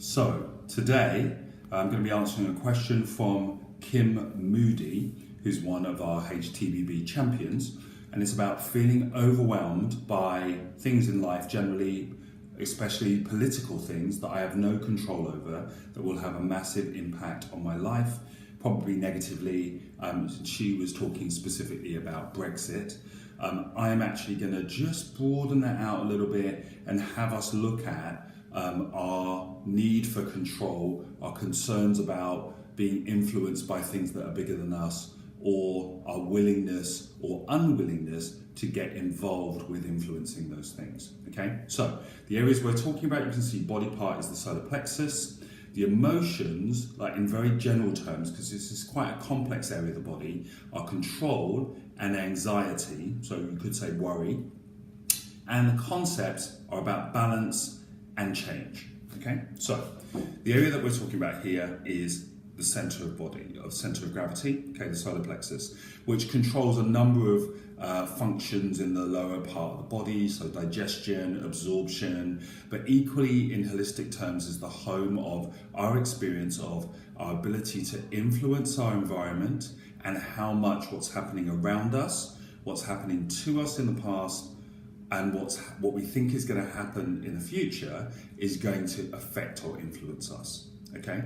So today I'm going to be answering a question from Kim Moody, who's one of our HTBB champions, and it's about feeling overwhelmed by things in life generally, especially political things that I have no control over that will have a massive impact on my life, probably negatively. She was talking specifically about Brexit. I am actually going to just broaden that out a little bit and have us look at our need for control, our concerns about being influenced by things that are bigger than us, or our willingness or unwillingness to get involved with influencing those things. Okay, so the areas we're talking about, you can see body part is the solar plexus. The emotions, like in very general terms, because this is quite a complex area of the body, are control and anxiety, so you could say worry. And the concepts are about balance and change. Okay, so the area that we're talking about here is the center of body, or center of gravity, okay, the solar plexus, which controls a number of functions in the lower part of the body, so digestion, absorption, but equally in holistic terms is the home of our experience of our ability to influence our environment and how much what's happening around us, what's happening to us in the past, and what we think is going to happen in the future is going to affect or influence us, okay?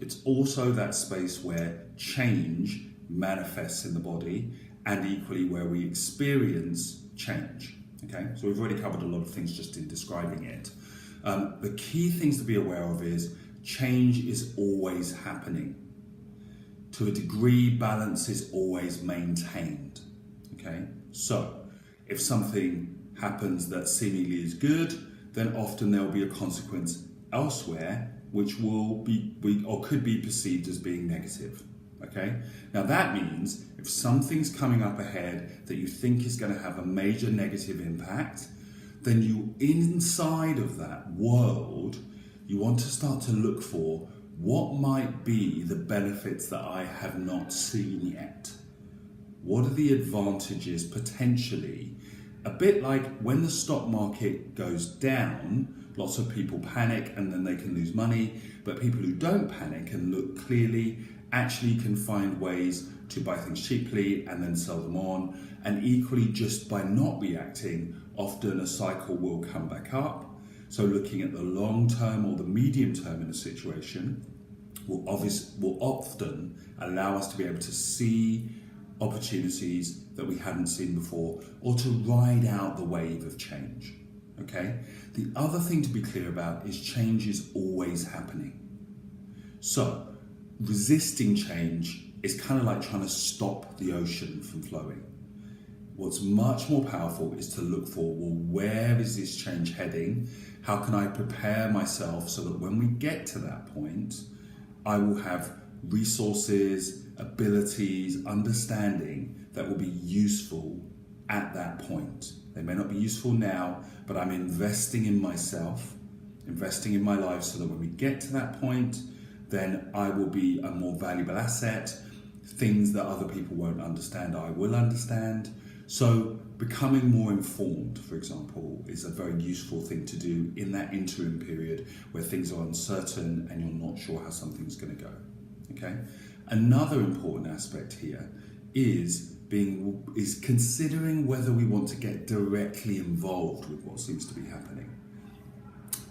It's also that space where change manifests in the body and equally where we experience change, okay? So we've already covered a lot of things just in describing it. The key things to be aware of is change is always happening. To a degree, balance is always maintained, okay? So if something happens that seemingly is good, then often there'll be a consequence elsewhere which will be or could be perceived as being negative. Okay? Now that means if something's coming up ahead that you think is going to have a major negative impact, then you inside of that world, you want to start to look for what might be the benefits that I have not seen yet. What are the advantages potentially? A bit like when the stock market goes down, lots of people panic and then they can lose money, but people who don't panic and look clearly actually can find ways to buy things cheaply and then sell them on. And equally, just by not reacting, often a cycle will come back up. So looking at the long term or the medium term in a situation will often allow us to be able to see opportunities that we hadn't seen before, or to ride out the wave of change, okay? The other thing to be clear about is change is always happening. So resisting change is kind of like trying to stop the ocean from flowing. What's much more powerful is to look for, well, where is this change heading? How can I prepare myself so that when we get to that point, I will have resources, abilities, understanding that will be useful at that point. They may not be useful now, but I'm investing in myself, investing in my life so that when we get to that point, then I will be a more valuable asset. Things that other people won't understand, I will understand. So becoming more informed, for example, is a very useful thing to do in that interim period where things are uncertain and you're not sure how something's going to go. Okay. Another important aspect here is considering whether we want to get directly involved with what seems to be happening.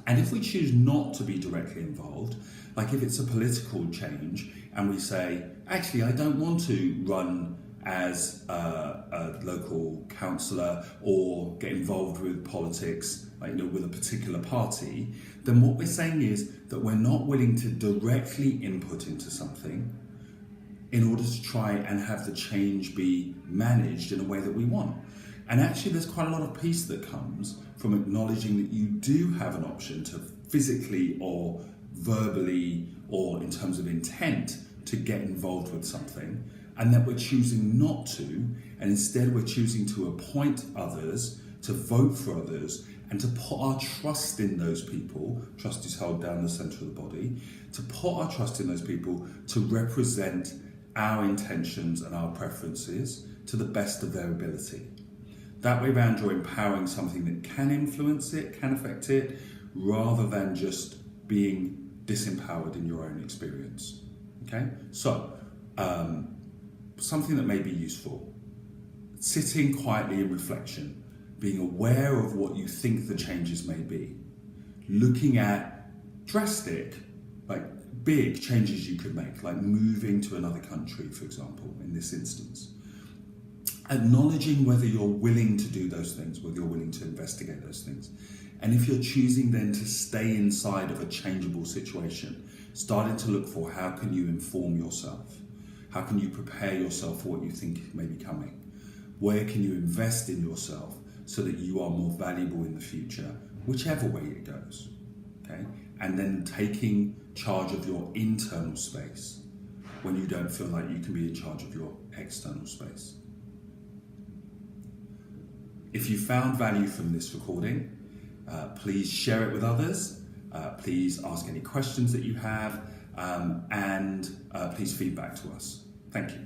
And if we choose not to be directly involved, like if it's a political change and we say, actually, I don't want to run as a local councillor or get involved with politics, with a particular party, then what we're saying is that we're not willing to directly input into something in order to try and have the change be managed in a way that we want. And actually there's quite a lot of peace that comes from acknowledging that you do have an option to physically or verbally or in terms of intent to get involved with something, and that we're choosing not to, and instead we're choosing to appoint others, to vote for others, and to put our trust in those people. Trust is held down the center of the body. To put our trust in those people to represent our intentions and our preferences to the best of their ability. That way around, you're empowering something that can influence it, can affect it, rather than just being disempowered in your own experience. Okay? So, something that may be useful. Sitting quietly in reflection, being aware of what you think the changes may be. Looking at drastic, like big changes you could make, like moving to another country, for example, in this instance. Acknowledging whether you're willing to do those things, whether you're willing to investigate those things. And if you're choosing then to stay inside of a changeable situation, starting to look for how can you inform yourself? How can you prepare yourself for what you think may be coming? Where can you invest in yourself so that you are more valuable in the future, whichever way it goes? Okay? And then taking charge of your internal space when you don't feel like you can be in charge of your external space. If you found value from this recording, please share it with others. Please ask any questions that you have, and please feedback to us. Thank you.